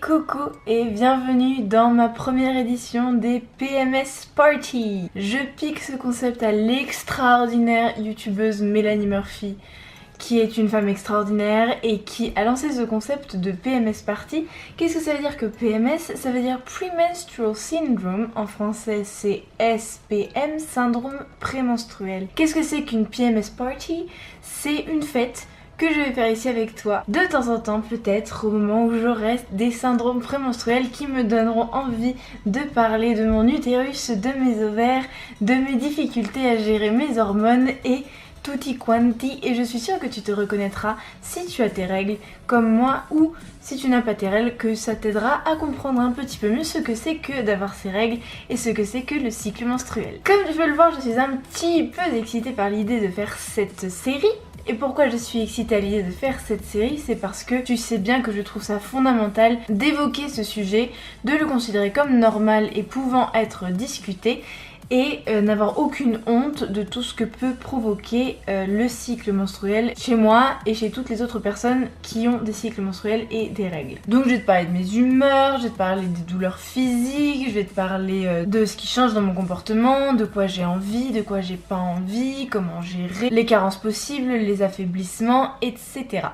coucou et bienvenue dans ma première édition des PMS Party. Je pique ce concept à l'extraordinaire youtubeuse Mélanie Murphy, qui est une femme extraordinaire et qui a lancé ce concept de PMS Party. Qu'est-ce que ça veut dire que PMS? Ça veut dire Premenstrual Syndrome, en français c'est SPM, syndrome prémenstruel. Qu'est-ce que c'est qu'une PMS Party? C'est une fête que je vais faire ici avec toi de temps en temps, peut-être au moment où j'aurai des syndromes prémenstruels qui me donneront envie de parler de mon utérus, de mes ovaires, de mes difficultés à gérer mes hormones et tutti quanti. Et je suis sûre que tu te reconnaîtras si tu as tes règles comme moi, ou si tu n'as pas tes règles, que ça t'aidera à comprendre un petit peu mieux ce que c'est que d'avoir ces règles et ce que c'est que le cycle menstruel. Comme tu peux le voir, je suis un petit peu excitée par l'idée de faire cette série. Et pourquoi je suis excitée à l'idée de faire cette série? C'est parce que tu sais bien que je trouve ça fondamental d'évoquer ce sujet, de le considérer comme normal et pouvant être discuté, et n'avoir aucune honte de tout ce que peut provoquer le cycle menstruel chez moi et chez toutes les autres personnes qui ont des cycles menstruels et des règles. Donc je vais te parler de mes humeurs, je vais te parler des douleurs physiques, je vais te parler de ce qui change dans mon comportement, de quoi j'ai envie, de quoi j'ai pas envie, comment gérer les carences possibles, les affaiblissements, etc.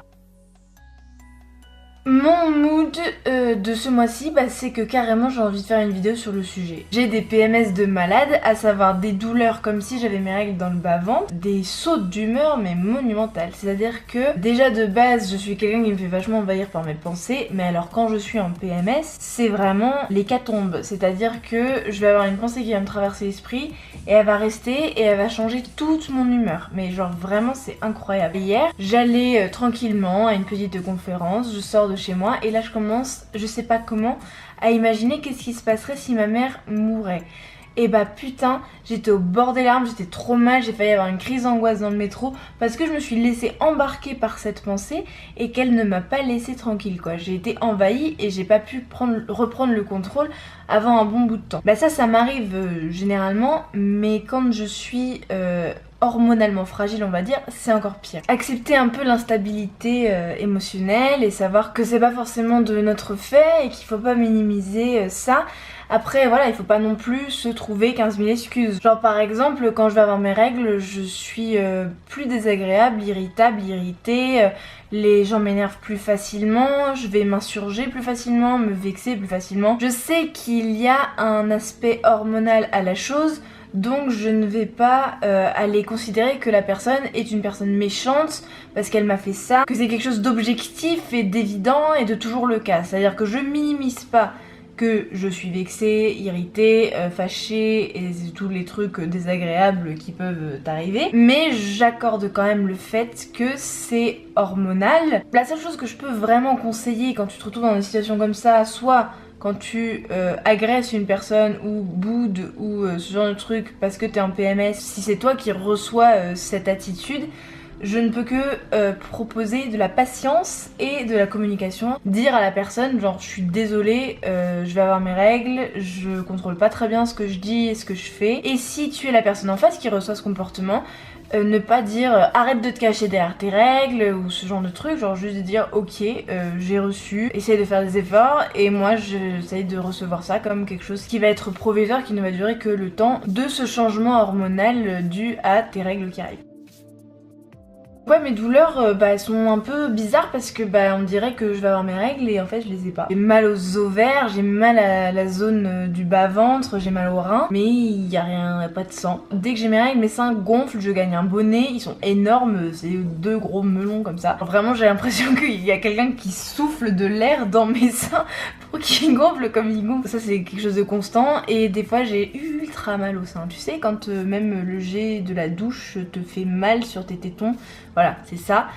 Mon mood de ce mois-ci, c'est que carrément j'ai envie de faire une vidéo sur le sujet. J'ai des PMS de malade, à savoir des douleurs comme si j'avais mes règles dans le bas-ventre, des sautes d'humeur mais monumentales. C'est-à-dire que déjà de base je suis quelqu'un qui me fait vachement envahir par mes pensées, mais alors quand je suis en PMS, c'est vraiment l'hécatombe. C'est-à-dire que je vais avoir une pensée qui va me traverser l'esprit et elle va rester et elle va changer toute mon humeur. Mais genre vraiment c'est incroyable. Hier, j'allais tranquillement à une petite conférence, je sors de chez moi et là je commence, je sais pas comment, à imaginer qu'est-ce qui se passerait si ma mère mourait. Et putain, j'étais au bord des larmes, j'étais trop mal, j'ai failli avoir une crise d'angoisse dans le métro parce que je me suis laissée embarquer par cette pensée et qu'elle ne m'a pas laissée tranquille quoi. J'ai été envahie et j'ai pas pu reprendre le contrôle avant un bon bout de temps. Ça m'arrive généralement, mais quand je suis hormonalement fragile, on va dire, c'est encore pire. Accepter un peu l'instabilité émotionnelle et savoir que c'est pas forcément de notre fait et qu'il faut pas minimiser ça. Après voilà, il faut pas non plus se trouver 15 000 excuses. Genre par exemple, quand je vais avoir mes règles, je suis plus désagréable, irritable, irritée, les gens m'énervent plus facilement, je vais m'insurger plus facilement, me vexer plus facilement. Je sais qu'il y a un aspect hormonal à la chose, donc je ne vais pas aller considérer que la personne est une personne méchante parce qu'elle m'a fait ça, que c'est quelque chose d'objectif et d'évident et de toujours le cas. C'est-à-dire que je minimise pas que je suis vexée, irritée, fâchée et tous les trucs désagréables qui peuvent t'arriver, mais j'accorde quand même le fait que c'est hormonal. La seule chose que je peux vraiment conseiller quand tu te retrouves dans une situation comme ça, soit quand tu agresses une personne ou boudes ou ce genre de truc parce que t'es en PMS, si c'est toi qui reçois cette attitude, je ne peux que proposer de la patience et de la communication. Dire à la personne genre je suis désolée, je vais avoir mes règles, je contrôle pas très bien ce que je dis et ce que je fais. Et si tu es la personne en face qui reçoit ce comportement, ne pas dire arrête de te cacher derrière tes règles ou ce genre de truc, genre juste de dire ok, j'ai reçu, essaye de faire des efforts et moi j'essaye de recevoir ça comme quelque chose qui va être provisoire, qui ne va durer que le temps de ce changement hormonal dû à tes règles qui arrivent. Ouais, mes douleurs elles sont un peu bizarres parce que on dirait que je vais avoir mes règles et en fait je les ai pas. J'ai mal aux ovaires, j'ai mal à la zone du bas-ventre, j'ai mal aux reins, mais il y a rien, pas de sang. Dès que j'ai mes règles, mes seins gonflent, je gagne un bonnet, ils sont énormes, c'est deux gros melons comme ça. Vraiment j'ai l'impression qu'il y a quelqu'un qui souffle de l'air dans mes seins pour qu'ils gonflent comme ils gonflent. Ça c'est quelque chose de constant et des fois j'ai ultra mal aux seins. Tu sais quand même le jet de la douche te fait mal sur tes tétons. Voilà, c'est ça.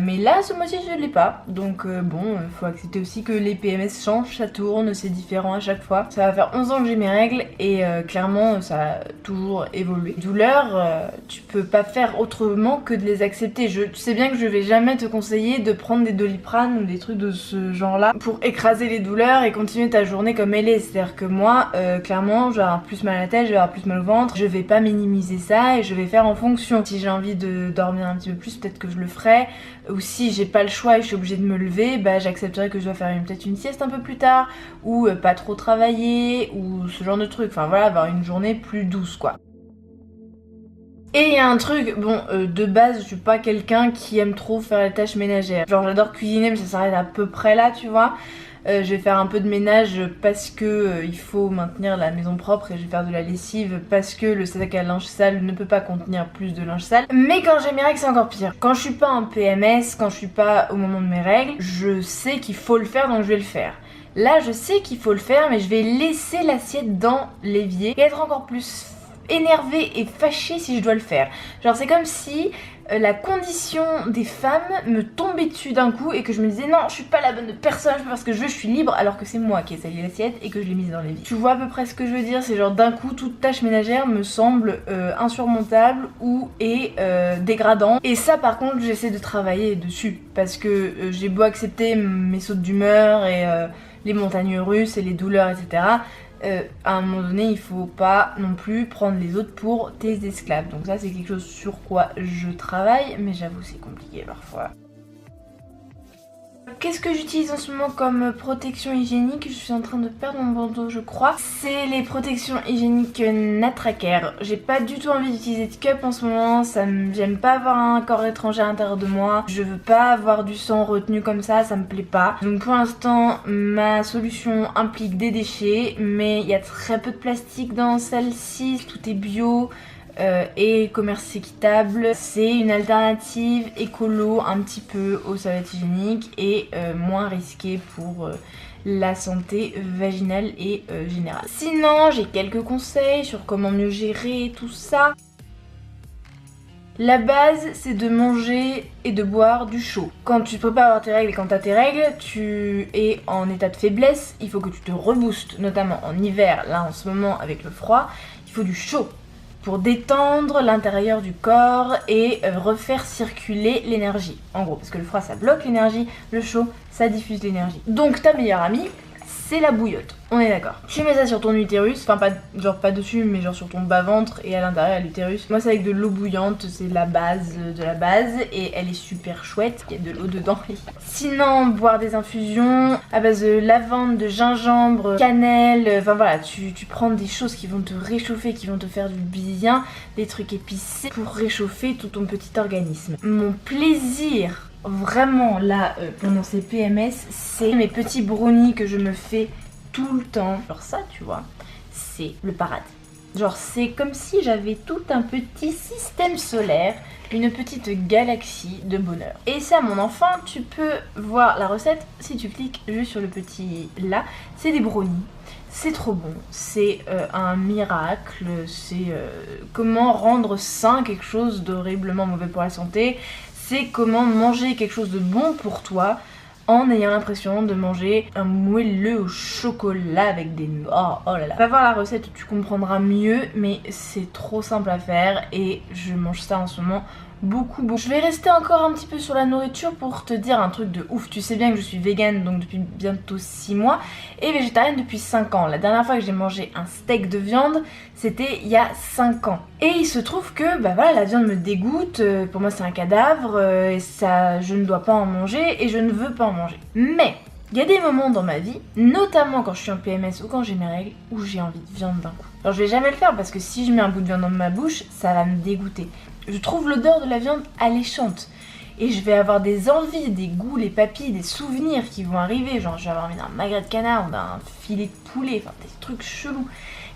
Mais là, ce mois-ci, je l'ai pas. Donc faut accepter aussi que les PMS changent, ça tourne, c'est différent à chaque fois. Ça va faire 11 ans que j'ai mes règles et clairement, ça a toujours évolué. Douleur, tu peux pas faire autrement que de les accepter. Tu sais bien que je vais jamais te conseiller de prendre des Doliprane ou des trucs de ce genre-là pour écraser les douleurs et continuer ta journée comme elle est. C'est-à-dire que moi, clairement, je vais avoir plus mal à la tête, je vais avoir plus mal au ventre. Je vais pas minimiser ça et je vais faire en fonction. Si j'ai envie de dormir un petit peu plus, peut-être que je le ferai. ou si j'ai pas le choix et je suis obligée de me lever, bah j'accepterai que je dois faire peut-être une sieste un peu plus tard, ou pas trop travailler, ou ce genre de truc, enfin voilà, avoir une journée plus douce quoi. Et il y a un truc, bon, de base, je suis pas quelqu'un qui aime trop faire les tâches ménagères. Genre j'adore cuisiner mais ça s'arrête à peu près là, tu vois. Je vais faire un peu de ménage parce que il faut maintenir la maison propre et je vais faire de la lessive parce que le sac à linge sale ne peut pas contenir plus de linge sale. Mais quand j'ai mes règles, c'est encore pire. Quand je suis pas en PMS, quand je suis pas au moment de mes règles, je sais qu'il faut le faire donc je vais le faire. Là, je sais qu'il faut le faire mais je vais laisser l'assiette dans l'évier et être encore plus énervée et fâchée si je dois le faire. Genre c'est comme si la condition des femmes me tombait dessus d'un coup et que je me disais non je suis pas la bonne personne, je peux faire ce que je veux, je suis libre, alors que c'est moi qui ai sali l'assiette et que je l'ai mise dans l'évier. Tu vois à peu près ce que je veux dire, c'est genre d'un coup toute tâche ménagère me semble insurmontable ou est dégradant, et ça par contre j'essaie de travailler dessus parce que j'ai beau accepter mes sautes d'humeur et les montagnes russes et les douleurs etc. À un moment donné, il faut pas non plus prendre les autres pour tes esclaves. Donc ça, c'est quelque chose sur quoi je travaille, mais j'avoue, c'est compliqué parfois. Qu'est-ce que j'utilise en ce moment comme protection hygiénique? Je suis en train de perdre mon bandeau je crois. C'est les protections hygiéniques Natracare. J'ai pas du tout envie d'utiliser de cup en ce moment. J'aime pas avoir un corps étranger à l'intérieur de moi. Je veux pas avoir du sang retenu comme ça me plaît pas. Donc pour l'instant ma solution implique des déchets, mais il y a très peu de plastique dans celle-ci. Tout est bio. Et commerce équitable, c'est une alternative écolo un petit peu aux serviettes hygiéniques et moins risquée pour la santé vaginale et générale. Sinon, j'ai quelques conseils sur comment mieux gérer tout ça. La base, c'est de manger et de boire du chaud. Quand tu te prépares à avoir tes règles et quand tu as tes règles, tu es en état de faiblesse, il faut que tu te reboostes, notamment en hiver, là en ce moment avec le froid, il faut du chaud pour détendre l'intérieur du corps et refaire circuler l'énergie. En gros, parce que le froid ça bloque l'énergie, le chaud ça diffuse l'énergie. Donc ta meilleure amie, c'est la bouillotte. On est d'accord. Tu mets ça sur ton utérus, enfin pas genre pas dessus, mais genre sur ton bas-ventre et à l'intérieur à l'utérus. Moi c'est avec de l'eau bouillante, c'est la base de la base et elle est super chouette, il y a de l'eau dedans. Sinon, boire des infusions à base de lavande, de gingembre, cannelle, enfin voilà, tu prends des choses qui vont te réchauffer, qui vont te faire du bien, des trucs épicés pour réchauffer tout ton petit organisme. Mon plaisir vraiment là pendant ces PMS, c'est mes petits brownies que je me fais tout le temps. Genre ça tu vois, c'est le paradis. Genre c'est comme si j'avais tout un petit système solaire, une petite galaxie de bonheur. Et ça mon enfant, tu peux voir la recette si tu cliques juste sur le petit là, c'est des brownies. C'est trop bon, c'est un miracle, c'est comment rendre sain quelque chose d'horriblement mauvais pour la santé, c'est comment manger quelque chose de bon pour toi en ayant l'impression de manger un moelleux au chocolat avec des noix. Oh là là. Va voir la recette, tu comprendras mieux, mais c'est trop simple à faire et je mange ça en ce moment beaucoup. Je vais rester encore un petit peu sur la nourriture pour te dire un truc de ouf. Tu sais bien que je suis végane donc depuis bientôt 6 mois et végétarienne depuis 5 ans. La dernière fois que j'ai mangé un steak de viande, c'était il y a 5 ans. Et il se trouve que bah voilà, la viande me dégoûte, pour moi c'est un cadavre, et ça, je ne dois pas en manger et je ne veux pas en manger. Mais il y a des moments dans ma vie, notamment quand je suis en PMS ou quand j'ai mes règles, où j'ai envie de viande d'un coup. Alors je vais jamais le faire parce que si je mets un bout de viande dans ma bouche, ça va me dégoûter. Je trouve l'odeur de la viande alléchante. Et je vais avoir des envies, des goûts, les papilles, des souvenirs qui vont arriver. Genre je vais avoir envie d'un magret de canard ou d'un filet de poulet, enfin des trucs chelous.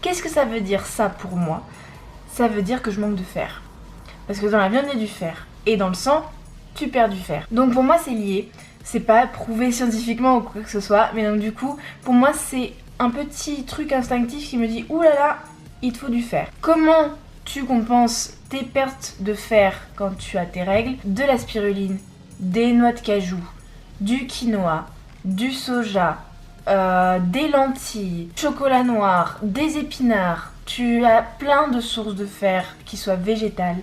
Qu'est-ce que ça veut dire ça pour moi? Ça veut dire que je manque de fer. Parce que dans la viande il y a du fer. Et dans le sang, tu perds du fer. Donc pour moi c'est lié. C'est pas prouvé scientifiquement ou quoi que ce soit. Mais donc du coup, pour moi c'est un petit truc instinctif qui me dit oulala, il te faut du fer. Comment tu compenses tes pertes de fer quand tu as tes règles? De la spiruline, des noix de cajou, du quinoa, du soja, des lentilles, chocolat noir, des épinards. Tu as plein de sources de fer qui soient végétales.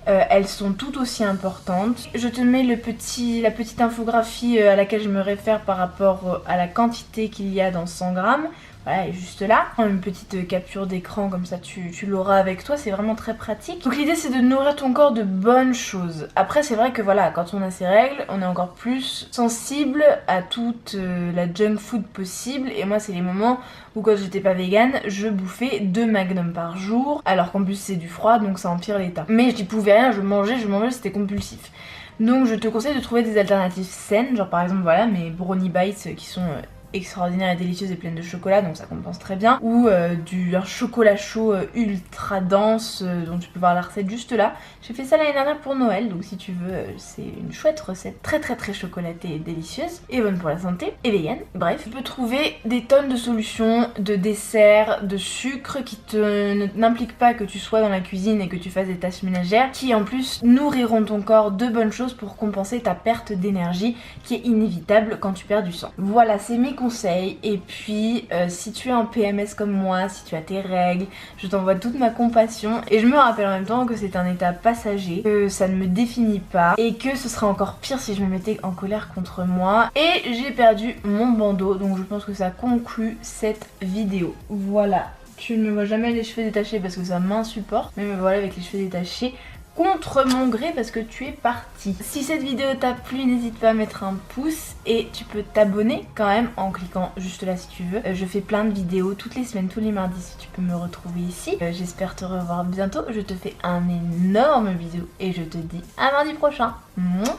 Elles sont tout aussi importantes. Je te mets la petite infographie à laquelle je me réfère par rapport à la quantité qu'il y a dans 100 grammes voilà, est juste là. Prends une petite capture d'écran comme ça tu l'auras avec toi, c'est vraiment très pratique. Donc l'idée c'est de nourrir ton corps de bonnes choses. Après c'est vrai que voilà, quand on a ses règles, on est encore plus sensible à toute la junk food possible. Et moi c'est les moments où quand j'étais pas végane, je bouffais 2 magnums par jour, alors qu'en plus c'est du froid donc ça empire l'état. Mais j'y pouvais rien, je mangeais, c'était compulsif. Donc je te conseille de trouver des alternatives saines, genre par exemple voilà mes brownie bites qui sont extraordinaires et délicieuses et pleines de chocolat, donc ça compense très bien, ou un chocolat chaud ultra dense dont tu peux voir la recette juste là. J'ai fait ça l'année dernière pour Noël, donc si tu veux c'est une chouette recette très chocolatée et délicieuse et bonne pour la santé et vegan. Bref, tu peux trouver des tonnes de solutions, de desserts, de sucre qui n'impliquent pas que tu sois dans la cuisine et que tu fasses des tâches ménagères, qui en plus nourriront ton corps de bonnes choses pour compenser ta perte d'énergie qui est inévitable quand tu perds du sang. Voilà, c'est mes conseils. Et puis si tu es en PMS comme moi, si tu as tes règles, je t'envoie toute ma compassion et je me rappelle en même temps que c'est un état passager, que ça ne me définit pas et que ce serait encore pire si je me mettais en colère contre moi. Et j'ai perdu mon bandeau, donc je pense que ça conclut cette vidéo. Voilà, tu ne me vois jamais les cheveux détachés parce que ça m'insupporte, mais me voilà avec les cheveux détachés contre mon gré parce que tu es parti. Si cette vidéo t'a plu, n'hésite pas à mettre un pouce et tu peux t'abonner quand même en cliquant juste là si tu veux. Je fais plein de vidéos toutes les semaines, tous les mardis si tu peux me retrouver ici. J'espère te revoir bientôt. Je te fais un énorme bisou et je te dis à mardi prochain. Mouah.